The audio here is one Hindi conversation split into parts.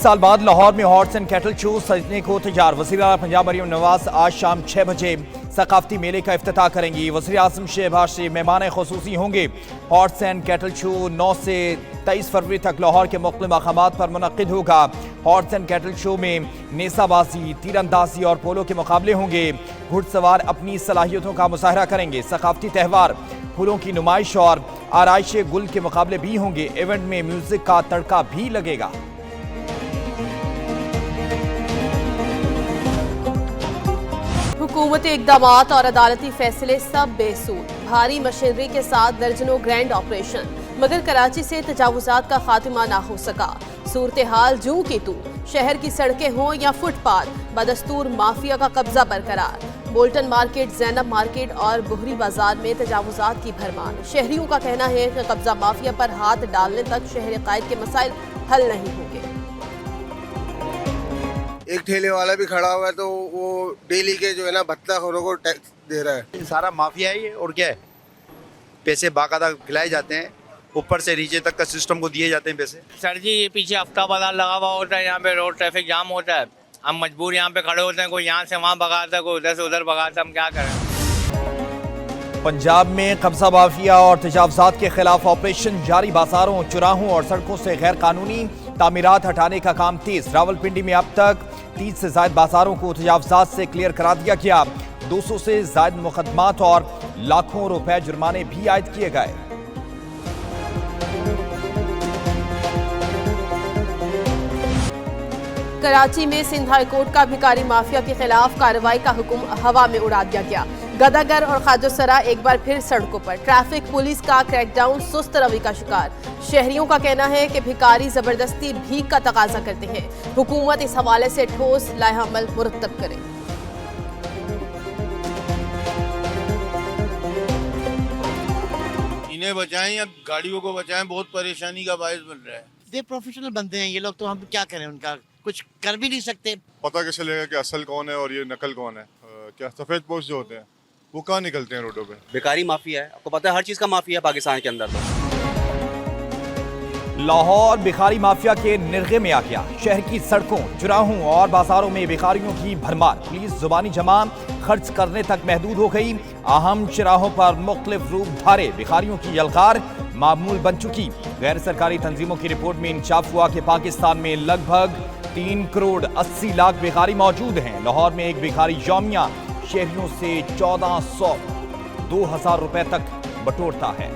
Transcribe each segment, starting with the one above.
साल बाद लाहौर में हॉर्स एंड कैटल शो सजने को तैयार। वज़ीर आला पंजाब मरियम नवाज आज शाम 6 बजे सकाफती मेले का इफ्तिताह करेंगी। वज़ीर आज़म शहबाज शरीफ मेहमान खुसूसी होंगे। हॉर्स एंड कैटल शो 9 से 23 फरवरी तक लाहौर के मुख्तलिफ मकामात पर मुनक्किद होगा। हॉर्स एंड कैटल शो में नेसाबाजी, तीरंदाजी और पोलो के मुकाबले होंगे। घुड़सवार अपनी सलाहियतों का मुजाहरा करेंगे। सकाफती त्यौहार, फूलों की नुमाइश और आराइश गुल के मुकाबले भी होंगे। इवेंट में म्यूजिक का तड़का भी लगेगा। हुकूमती इक़दामात और अदालती फैसले सब बेसूद। भारी मशीनरी के साथ दर्जनों ग्रैंड ऑपरेशन, मगर कराची से तजावुजात का खात्मा ना हो सका। सूरत हाल जूं की तू, शहर की सड़कें हों या फुटपाथ, बदस्तूर माफिया का कब्जा बरकरार। बोल्टन मार्केट, जैनब मार्केट और बुहरी बाजार में तजावुजात की भरमार। शहरियों का कहना है कि कब्जा माफिया पर हाथ डालने तक शहर कायद के मसाइल हल नहीं होंगे। एक ठेले वाला भी खड़ा हुआ है तो वो डेली के जो है ना भत्ता खोरों को टैक्स दे रहा है। सारा माफिया है ये, और क्या है। पैसे बाकायदा खिलाए जाते हैं, ऊपर से नीचे तक का सिस्टम को दिए जाते हैं पैसे। सर जी, ये पीछे हफ्ता बाजार लगा हुआ होता है, यहाँ पे रोड ट्रैफिक जाम होता है। हम मजबूर यहाँ पे खड़े होते हैं, कोई यहाँ से वहाँ भगाता है, कोई उधर से उधर भगाता है, हम क्या करें। पंजाब में कब्जा माफिया और तजावुजात के खिलाफ ऑपरेशन जारी। बाजारों, चौराहों और सड़कों से गैर कानूनी तामीरात हटाने का काम तेज। रावलपिंडी में अब तक 30 से ज्यादा बाजारों को तजावुजात से क्लियर करा दिया गया। 200 से ज्यादा मुकदमात और लाखों रुपए जुर्माने भी आयद किए गए। कराची में सिंध हाई कोर्ट का भिखारी माफिया के खिलाफ कार्रवाई का हुक्म हवा में उड़ा दिया गया। गदागर और खाजोसरा एक बार फिर सड़कों पर। ट्रैफिक पुलिस का क्रैकडाउन सुस्त रवि का शिकार। शहरियों का कहना है कि भिखारी जबरदस्ती भीख का तकाजा करते हैं। हुकूमत इस हवाले से ठोस लाएहमल मुरत्तब करे। इन्हें बचाएं या गाड़ियों को बचाएं, बहुत परेशानी का बायस बन रहा है। ये प्रोफेशनल बनते हैं ये लोग, तो हम क्या करें, उनका कुछ कर भी नहीं सकते। पता कैसे चलेगा कि असल कौन है और ये नकल कौन है? क्या सफेद पोस्ट जो होते हैं वो कहाँ निकलते हैं रोडों पे? बेकारी माफिया है, आपको पता है हर चीज का माफिया है पाकिस्तान के अंदर। तो लाहौर भिखारी माफिया के निर्गे में आ गया। शहर की सड़कों, चौराहों और बाजारों में भिखारियों की भरमार। पुलिस जुबानी जमा खर्च करने तक महदूद हो गई। अहम चौराहों पर मुख्तलिफ रूप धारे भिखारियों की यलगार मामूल बन चुकी। गैर सरकारी तंजीमों की रिपोर्ट में इंकशाफ हुआ कि पाकिस्तान में लगभग 3 करोड़ 80 लाख भिखारी मौजूद हैं। लाहौर में एक भिखारी यौमिया शहरियों से 1400-2000 रुपए तक बटोरता है।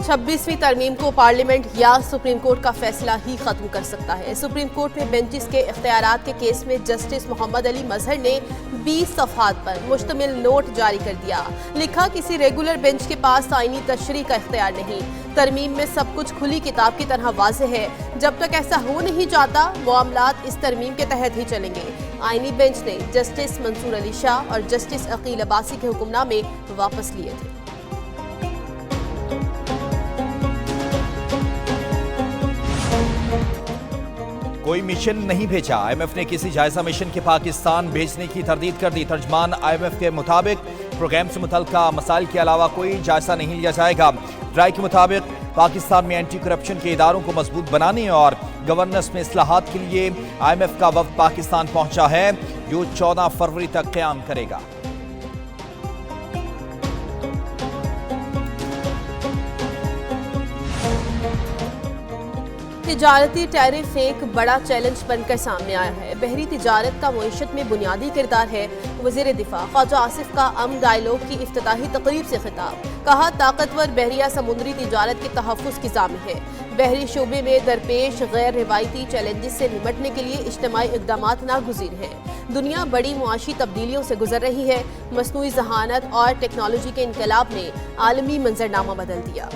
26वीं तरमीम को पार्लियामेंट या सुप्रीम कोर्ट का फैसला ही खत्म कर सकता है। सुप्रीम कोर्ट में बेंचेस के इख्तियारात के केस में जस्टिस मोहम्मद अली मजहर ने 20 सफ़हात पर मुश्तमिल नोट जारी कर दिया। लिखा, किसी रेगुलर बेंच के पास आईनी तशरीह का इख्तियार नहीं। तरमीम में सब कुछ खुली किताब की तरह वाज़ेह है। जब तक ऐसा हो नहीं जाता, मामलात इस तरमीम के तहत ही चलेंगे। आईनी बेंच ने जस्टिस मंसूर अली शाह और जस्टिस अकील अब्बासी के हुक्मनामे वापस लिए थे। कोई मिशन नहीं भेजा। IMF ने किसी जायजा मिशन के पाकिस्तान भेजने की तरदीद कर दी। तर्जमान IMF के मुताबिक प्रोग्राम से मुतल्लिका मसाइल के अलावा कोई जायजा नहीं लिया जाएगा। ड्राई के मुताबिक पाकिस्तान में एंटी करप्शन के इदारों को मजबूत बनाने और गवर्नेंस में इस्लाहात के लिए IMF का वफ्द पाकिस्तान पहुंचा है, जो 14 फरवरी तक क़याम करेगा। तिजारती टैरिफ एक बड़ा चैलेंज बनकर सामने आया है। बहरी तिजारत का मईशत में बुनियादी किरदार है। वज़ीर दिफा ख्वाजा आसिफ का डायलॉग की इफ्तिताही तकरीब से खिताब। कहा, ताकतवर बहरिया समुद्री तिजारत के तहफ़्फ़ुज़ की ज़ामिन है। बहरी शोबे में दरपेश गैर रिवायती चैलेंजेस से निपटने के लिए इज्तिमाई इक़दामात नागुज़ीर हैं। दुनिया बड़ी मुआशी तब्दीलियों से गुजर रही है। मसनूई ज़हानत और टेक्नोलॉजी के इनकलाब ने आलमी मंजरनामा बदल दिया।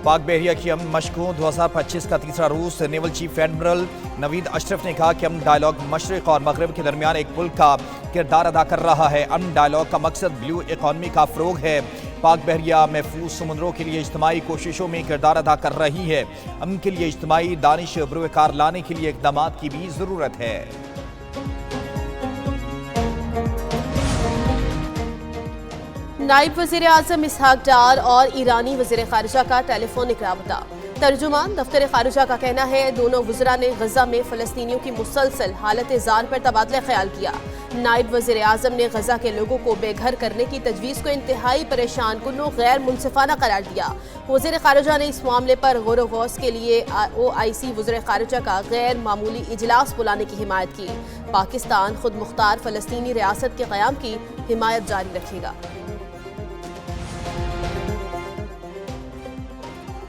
पाक बहरिया की अमन मशकों 2025 का तीसरा रोज। Naval chief admiral Naveed Ashraf ने कहा कि अमन डायलॉग मशरिक और मगरब के दरमियान एक पुल का किरदार अदा कर रहा है। अमन डायलॉग का मकसद ब्लू इकॉनमी का फ़रोग है। पाक बहरिया महफूज समुद्रों के लिए इज्तिमाई कोशिशों में किरदार अदा कर रही है। अमन के लिए इज्तिमाई दानिश बरूकार लाने के लिए इक़दाम की भी ज़रूरत है। नायब वज़ीर आज़म इसहाक डार और ईरानी वज़ीर ख़ारिजा का टेलीफोनिक राबता। तर्जुमान दफ्तर ख़ारिजा का कहना है दोनों वज़रा ने गज़ा में फ़लस्तीनियों की मुसलसल हालत ज़ान पर तबादला ख्याल किया। नायब वज़ीर आज़म ने गज़ा के लोगों को बेघर करने की तजवीज़ को इंतहाई परेशान कुन और गैर मुनसिफाना करार दिया। वज़ीर ख़ारिजा ने इस मामले पर गौर व गौस के लिए OIC वज़ीर ख़ारिजा का गैर मामूली इजलास बुलाने की हिमायत की। पाकिस्तान खुद मुख्तार फ़लस्तीनी रियासत के क़याम की हिमायत जारी रखेगा।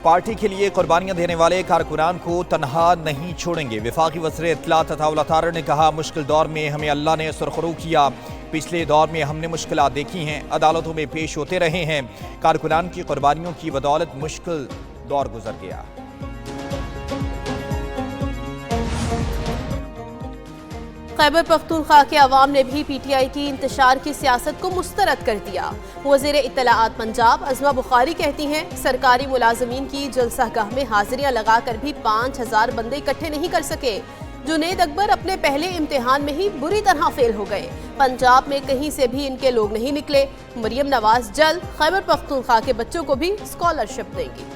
पार्टी के लिए कुर्बानियां देने वाले कारकुनान को तनहा नहीं छोड़ेंगे। वफाकी वज़ीर इत्तला तथा तार ने कहा, मुश्किल दौर में हमें अल्लाह ने सुरखरू किया। पिछले दौर में हमने मुश्किलात देखी हैं, अदालतों में पेश होते रहे हैं। कारकुनान की कुर्बानियों की बदौलत मुश्किल दौर गुजर गया। खैबर पख्तूनख्वा के अवाम ने भी PTI की इंतशार की सियासत को मुस्तरद कर दिया। वज़ीर इत्तलाआत पंजाब अज़मा बुखारी कहती हैं, सरकारी मुलाजमीन की जलसागाह में हाजिरियां लगाकर भी 5000 बंदे इकट्ठे नहीं कर सके। जुनैद अकबर अपने पहले इम्तिहान में ही बुरी तरह फेल हो गए। पंजाब में कहीं से भी इनके लोग नहीं निकले। मरियम नवाज जल्द खैबर पख्तूनख्वा के बच्चों को भी स्कॉलरशिप देंगी।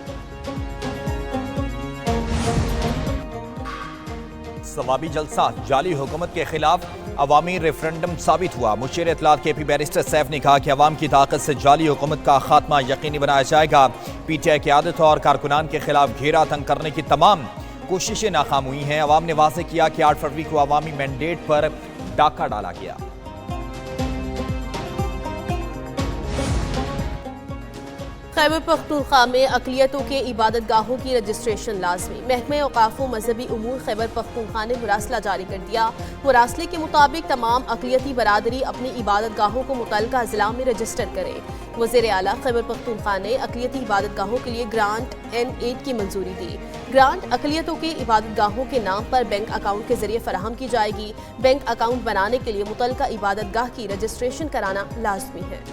सवाबी जलसा जाली हुकूमत के खिलाफ अवामी रेफरेंडम साबित हुआ। मुशीर इत्तलात KP बैरिस्टर सैफ ने कहा कि अवाम की ताकत से जाली हुकूमत का खात्मा यकीनी बनाया जाएगा। PTI क़यादत और कारकुनान के खिलाफ घेरा तंग करने की तमाम कोशिशें नाकाम हुई हैं। अवाम ने वाज़ेह किया कि 8 फरवरी को अवामी मैंडेट पर डाका डाला गया। खैबर पख्तूनख्वा में अक़लियतों के इबादत गाहों की रजिस्ट्रेशन लाजमी। महकमे औक़ाफ़ व मजहबी उमूर खैबर पख्तूनख्वा ने मुरासला जारी कर दिया। मुरासले के मुताबिक तमाम अक़लियती बरादरी अपनी इबादत गाहों को मुतल्लिक़ा अज़ला में रजिस्टर करें। वज़ीर आला खैबर पख्तूनख्वा ने अक़लियती इबादत गाहों के लिए ग्रांट N8 की मंजूरी दी। ग्रांट अक़लियतों के इबादत गाहों के नाम पर बैंक अकाउंट के जरिए फराहम की जाएगी। बैंक अकाउंट बनाने के लिए मुतल्लिक़ा इबादत गाह की रजिस्ट्रेशन कराना लाजमी है।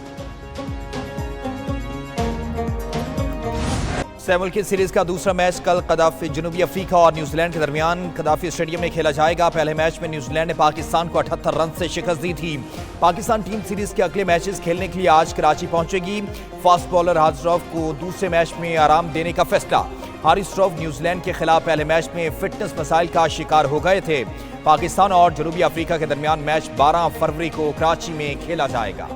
सेमुल की सीरीज का दूसरा मैच कल कदाफी जनूबी अफ्रीका और न्यूजीलैंड के दरमियान कदाफी स्टेडियम में खेला जाएगा। पहले मैच में न्यूजीलैंड ने पाकिस्तान को 78 रन से शिकस्त दी थी। पाकिस्तान टीम सीरीज के अगले मैचेस खेलने के लिए आज कराची पहुंचेगी। फास्ट बॉलर हारिस रऊफ को दूसरे मैच में आराम देने का फैसला। हारिस रऊफ न्यूजीलैंड के खिलाफ पहले मैच में फिटनेस मसाइल का शिकार हो गए थे। पाकिस्तान और जनूबी अफ्रीका के दरमियान मैच 12 फरवरी को कराची में खेला जाएगा।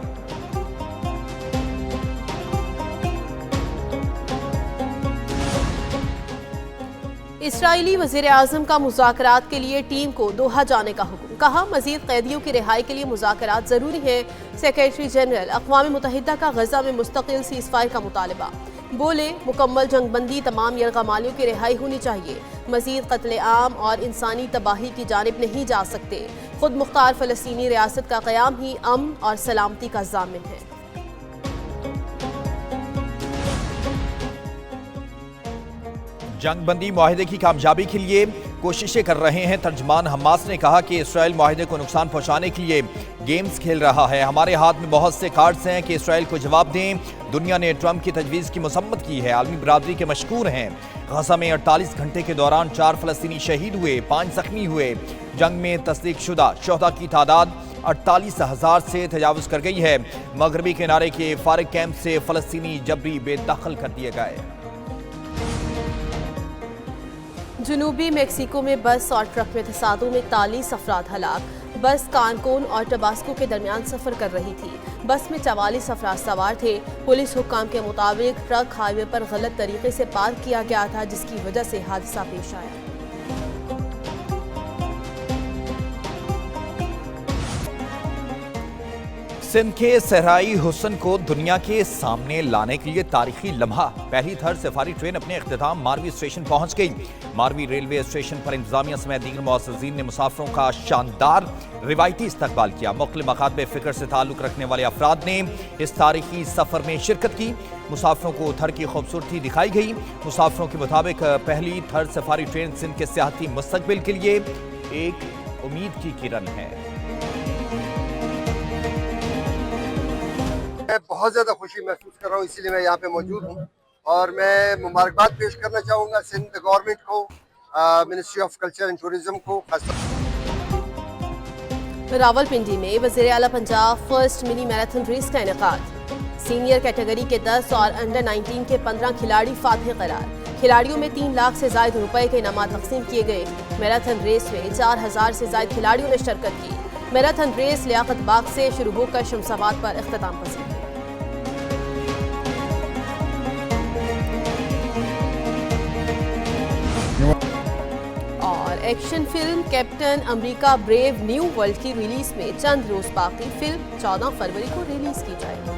इसराइली वज़ीर आज़म का मुज़ाकरात के लिए टीम को दोहा जाने का हुक्म। कहा, मज़ीद कैदियों की रिहाई के लिए मुज़ाकरात ज़रूरी है। सेक्रेटरी जनरल अक़वाम मुत्तहिदा का गज़ा में मुस्तक़िल सीज़फायर का मुतालबा। बोले, मुकम्मल जंगबंदी, तमाम यरग़मालियों की रिहाई होनी चाहिए। मज़ीद क़त्ल आम और इंसानी तबाही की जानिब नहीं जा सकते। खुद मुख्तार फ़लस्तीनी रियासत का क़याम ही अमन और सलामती का ज़ामिन है। जंगबंदी मुआहिदे की कामयाबी के लिए कोशिशें कर रहे हैं। तर्जमान हमास ने कहा कि इसराइल मुआहिदे को नुकसान पहुंचाने के लिए गेम्स खेल रहा है। हमारे हाथ में बहुत से कार्ड्स हैं कि इसराइल को जवाब दें। दुनिया ने ट्रंप की तजवीज़ की मसम्मत की है। आलमी बरादरी के मशकूर हैं। गज़ा में 48 घंटे के दौरान 4 फ़लस्तीनी शहीद हुए, 5 जख्मी हुए। जंग में तस्दीक शुदा शोहदा की तादाद 48,000 से तजावुज़ कर गई है। मगरबी किनारे के फारिग कैंप से फ़लस्तीनी जबरी बेदखल कर दिए गए। जनूबी मेक्सिको में बस और ट्रक में तसादुम में 41 अफराद हलाक। बस कानकून और टबास्को के दरमियान सफ़र कर रही थी। बस में 44 अफराद सवार थे। पुलिस हुक्काम के मुताबिक ट्रक हाईवे पर गलत तरीके से पार्क किया गया था, जिसकी वजह से हादसा पेश आया। सिंध के सहराई हुस्न को दुनिया के सामने लाने के लिए तारीखी लम्हा। पहली थर्ड सफारी ट्रेन अपने इख्तिताम मारवी स्टेशन पहुंच गई। मारवी रेलवे स्टेशन पर इंतजामिया समेत दीगर मुअज़्ज़िज़ीन ने मुसाफिरों का शानदार रिवायती इस्तकबाल किया। मुख्तलिफ मकात पे फिक्र से ताल्लुक़ रखने वाले अफराद ने इस तारीखी सफ़र में शिरकत की। मुसाफिरों को थर की खूबसूरती दिखाई गई। मुसाफिरों के मुताबिक पहली थर्ड सफारी ट्रेन सिंध के सियाहती मुस्तक़बिल के लिए एक उम्मीद की किरण है। मैं बहुत ज़्यादा खुशी महसूस कर रहा हूँ, इसीलिए मैं यहाँ पे मौजूद हूँ। और मैं मुबारकबाद पेश करना चाहूँगा सिंध गवर्नमेंट को, ministry of culture and tourism को। रावलपिंडी में वज़ीर आला Punjab first mini marathon race का इनेकाद। सीनियर कैटेगरी के 10 और अंडर 19 के 15 खिलाड़ी फातेह करार। खिलाड़ियों में 3 लाख से ज्यादा रुपए के इनामात तकसीम किए गए। मैराथन रेस में 4000 से ज्यादा खिलाड़ियों ने शिरकत की। मैराथन रेस लियाकत बाग से शुरू होकर शमशाबाद पर इख्तिताम पसीर। और action film captain America brave new world की रिलीज में चंद रोज बाकी। फिल्म 14 फरवरी को रिलीज की जाएगी।